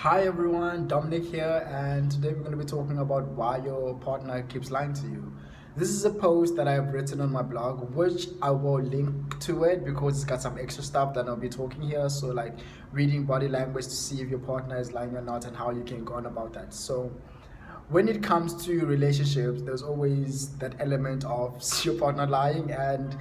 Hi everyone, Dominic here, and today we're going to be talking about why your partner keeps lying to you. This is a post that I've written on my blog, which I will link to it because it's got some extra stuff that I'll be talking here. So, like reading body language to see if your partner is lying or not, and how you can go on about that. So, when it comes to relationships, there's always that element of your partner lying, and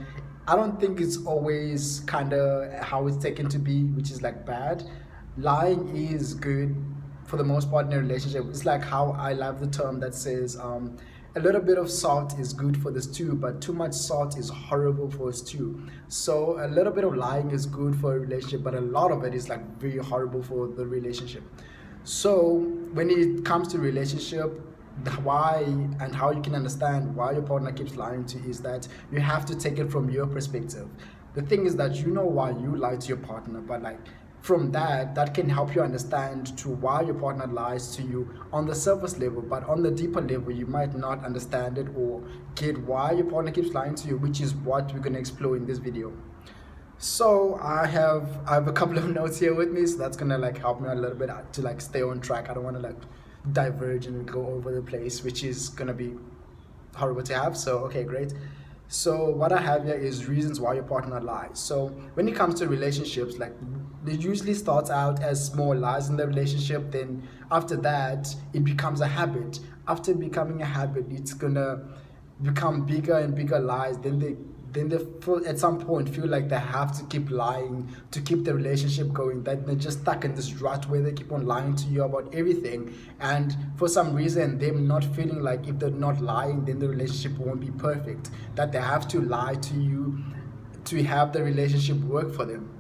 I don't think it's always kind of how it's taken to be, which is like bad. Lying is good for the most part in a relationship. It's like how I love the term that says a little bit of salt is good for the stew, but too much salt is horrible for a stew. So a little bit of lying is good for a relationship, but a lot of it is like very horrible for the relationship. So when it comes to relationship, why and how you can understand why your partner keeps lying to you is that you have to take it from your perspective. The thing is that you know why you lie to your partner, but like from that can help you understand to why your partner lies to you on the surface level, but on the deeper level you might not understand it or get why your partner keeps lying to you, which is what we're going to explore in this video. So I have a couple of notes here with me, so that's gonna like help me a little bit to like stay on track. I don't want to like diverge and go over the place, which is gonna be horrible to have. So okay, great. So what I have here is reasons why your partner lies. So when it comes to relationships, like it usually starts out as small lies in the relationship. Then after that, it becomes a habit. After becoming a habit, it's gonna become bigger and bigger lies. Then they feel, at some point feel like they have to keep lying to keep the relationship going, that they're just stuck in this rut where they keep on lying to you about everything, and for some reason them not feeling like if they're not lying then the relationship won't be perfect, that they have to lie to you to have the relationship work for them.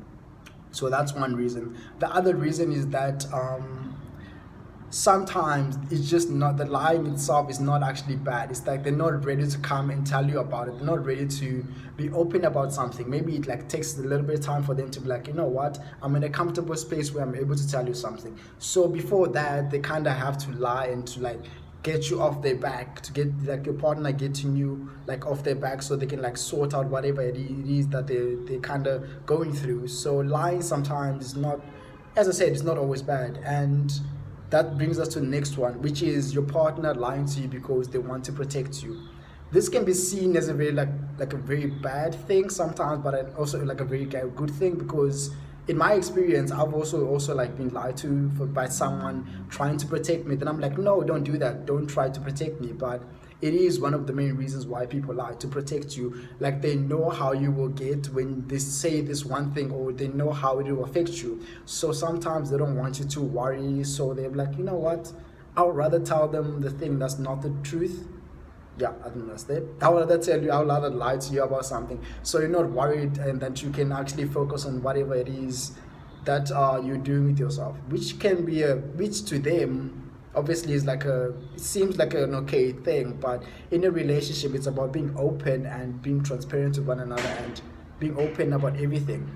So that's one reason. The other reason is that sometimes it's just not, the lying itself is not actually bad. It's like they're not ready to come and tell you about it. They're not ready to be open about something. Maybe it like takes a little bit of time for them to be like, you know what, I'm in a comfortable space where I'm able to tell you something. So before that they kind of have to lie and to like get you off their back, to get like your partner getting you like off their back so they can like sort out whatever it is that they kind of going through. So lying sometimes is not, as I said, it's not always bad. And that brings us to the next one, which is your partner lying to you because they want to protect you. This can be seen as a very like a very bad thing sometimes, but also like a very good thing, because in my experience I've also like been lied to by someone trying to protect me. Then I'm like, no, don't do that, don't try to protect me. But it is one of the main reasons why people lie, to protect you. Like they know how you will get when they say this one thing, or they know how it will affect you. So sometimes they don't want you to worry, so they're like, you know what, I would rather tell them the thing that's not the truth. Yeah, I think that's it. I would rather tell you, I would rather lie to you about something, so you're not worried, and that you can actually focus on whatever it is that you're doing with yourself, which can be which to them obviously is like it seems like an okay thing, but in a relationship it's about being open and being transparent to one another and being open about everything.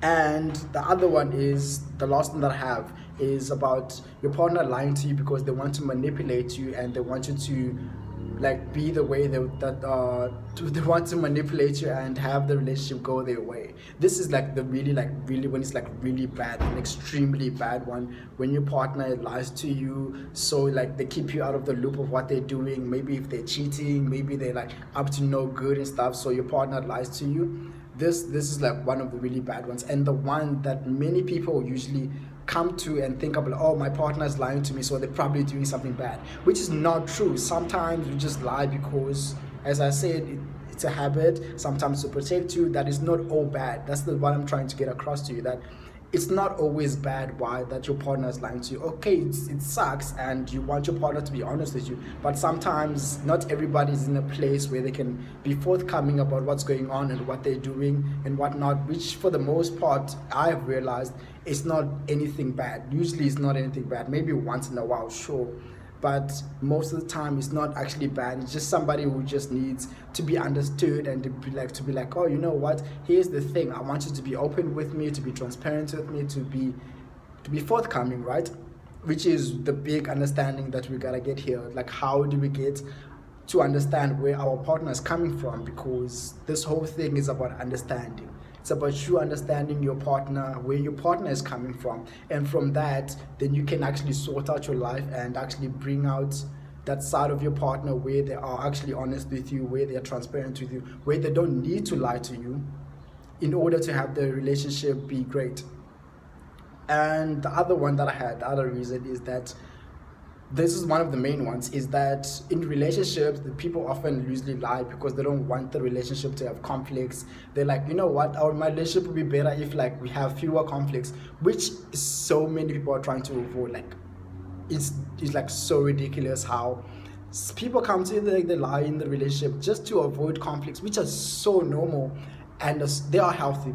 And the other one is, the last one that I have is about your partner lying to you because they want to manipulate you, and they want you to like be the way they want to manipulate you and have the relationship go their way. This is like the really when it's like really bad, an extremely bad one, when your partner lies to you. So like they keep you out of the loop of what they're doing. Maybe if they're cheating, maybe they're like up to no good and stuff, so your partner lies to you. This is like one of the really bad ones, and the one that many people usually come to and think about, oh, my partner is lying to me, so they're probably doing something bad, which is not true. Sometimes you just lie because, as I said, it's a habit, sometimes to protect you. That is not all bad. That's what I'm trying to get across to you, that it's not always bad why that your partner is lying to you. Okay, it sucks and you want your partner to be honest with you, but sometimes not everybody is in a place where they can be forthcoming about what's going on and what they're doing and whatnot, which for the most part I've realized it's not anything bad. Usually it's not anything bad, maybe once in a while, sure, but most of the time it's not actually bad. It's just somebody who just needs to be understood and to be like, oh, you know what, here's the thing, I want you to be open with me, to be transparent with me, to be forthcoming, right? Which is the big understanding that we gotta get here. Like, how do we get to understand where our partner is coming from? Because this whole thing is about understanding. It's about you understanding your partner, where your partner is coming from, and from that, then you can actually sort out your life and actually bring out that side of your partner where they are actually honest with you, where they are transparent with you, where they don't need to lie to you in order to have the relationship be great. And the other one that I had, the other reason is that this is one of the main ones, is that in relationships the people often usually lie because they don't want the relationship to have conflicts. They're like, you know what, our relationship would be better if like we have fewer conflicts, which so many people are trying to avoid. Like it's like so ridiculous how people come to like they lie in the relationship just to avoid conflicts, which are so normal. And they are healthy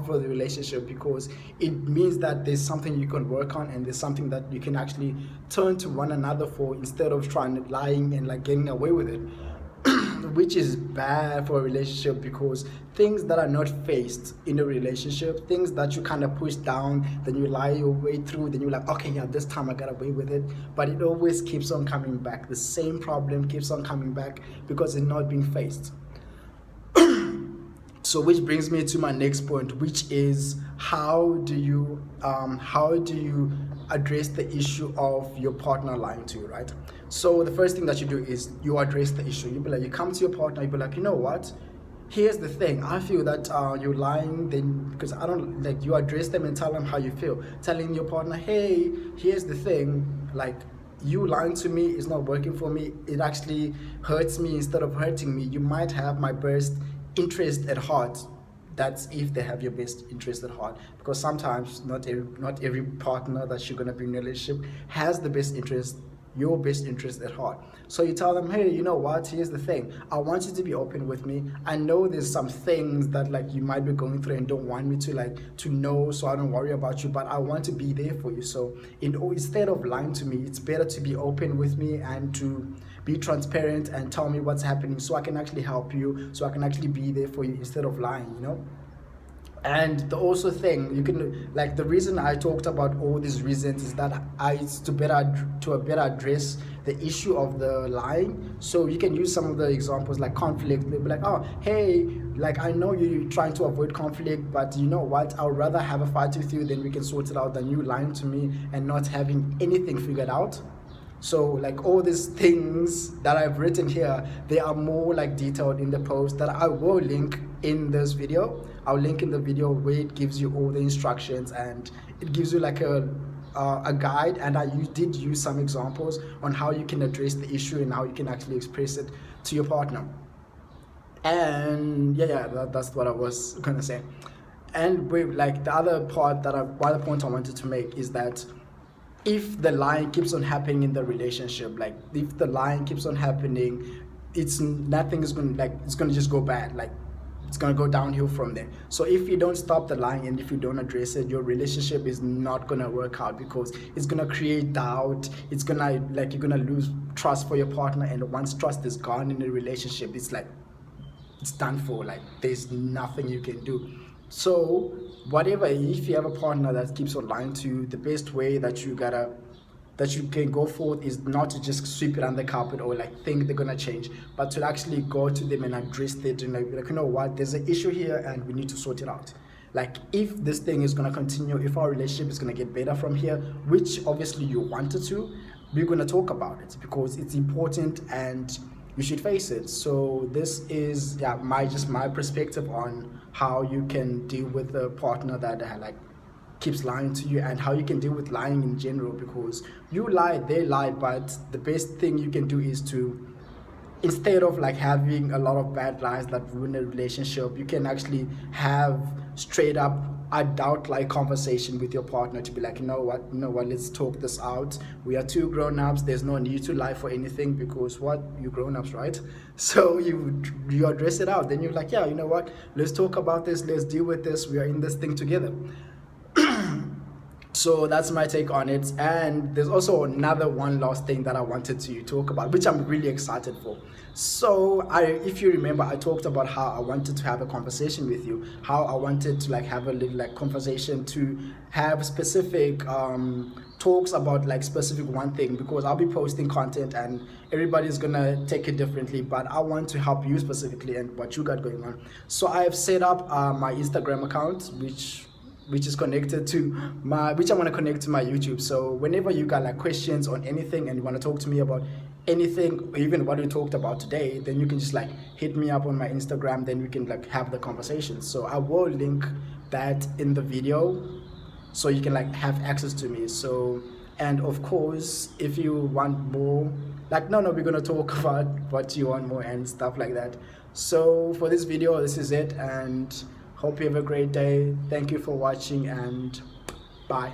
for the relationship, because it means that there's something you can work on and there's something that you can actually turn to one another for, instead of trying lying and like getting away with it. Which is bad for a relationship, because things that are not faced in a relationship, things that you kind of push down, then you lie your way through, then you're like, okay, yeah, this time I got away with it, but it always keeps on coming back. The same problem keeps on coming back because it's not being faced. So which brings me to my next point, which is how do you address the issue of your partner lying to you, right? So the first thing that you do is you address the issue. You be like, you come to your partner, you be like, you know what? Here's the thing. I feel that you're lying. Then because I don't like, you address them and tell them how you feel. Telling your partner, hey, here's the thing. Like, you lying to me is not working for me. It actually hurts me instead of hurting me. You might have my best interest at heart. That's if they have your best interest at heart, because sometimes not every partner that you're going to be in a relationship has the best interest, your best interest at heart. So you tell them, hey, you know what, here's the thing, I want you to be open with me. I know there's some things that like you might be going through and don't want me to know, so I don't worry about you, but I want to be there for you. So instead of lying to me, it's better to be open with me and to be transparent and tell me what's happening, so I can actually help you, so I can actually be there for you instead of lying, you know. And the also thing you can, like, the reason I talked about all these reasons is that it's to better address the issue of the lying. So you can use some of the examples like conflict. They'll be like, oh, hey, like, I know you're trying to avoid conflict, but you know what, I would rather have a fight with you, then we can sort it out, than you lying to me and not having anything figured out. So like all these things that I've written here, they are more like detailed in the post that I will link in this video. I'll link in the video where it gives you all the instructions, and it gives you like a guide, and did use some examples on how you can address the issue and how you can actually express it to your partner. And that's what I was gonna say. And like the other point I wanted to make is that if the lying keeps on happening in the relationship, like if the lying keeps on happening, it's gonna just go bad. Like it's gonna go downhill from there. So if you don't stop the lying and if you don't address it, your relationship is not gonna work out, because it's gonna create doubt. It's gonna, like, you're gonna lose trust for your partner, and once trust is gone in a relationship, it's like it's done for. Like there's nothing you can do. So whatever, if you have a partner that keeps on lying to you, the best way that you can go forward is not to just sweep it under the carpet or like think they're gonna change, but to actually go to them and address it and like, you know what, there's an issue here and we need to sort it out. Like if this thing is gonna continue, if our relationship is gonna get better from here, which obviously you wanted to, we're gonna talk about it because it's important and you should face it. So this is my perspective on how you can deal with a partner that like keeps lying to you, and how you can deal with lying in general, because you lie, they lie, but the best thing you can do is to, instead of like having a lot of bad lies that ruin a relationship, you can actually have straight up adult like conversation with your partner to be like, you know what, let's talk this out. We are two grown-ups, there's no need to lie for anything, because you grown-ups, right? So you address it out, then you're like, yeah, you know what, let's talk about this, let's deal with this, we are in this thing together. So that's my take on it. And there's also another one last thing that I wanted to talk about, which I'm really excited for. So if you remember, I talked about how I wanted to have a conversation with you, how I wanted to like have a little like conversation to have specific talks about like specific one thing, because I'll be posting content and everybody's gonna take it differently, but I want to help you specifically and what you got going on. So I have set up my Instagram account, which is connected to which I want to connect to my YouTube. So whenever you got like questions on anything and you want to talk to me about anything, or even what we talked about today, then you can just like hit me up on my Instagram, then we can like have the conversation. So I will link that in the video so you can like have access to me. So, and of course, if you want more, like no, we're gonna talk about what you want more and stuff like that. So for this video, this is it, and hope you have a great day. Thank you for watching, and bye.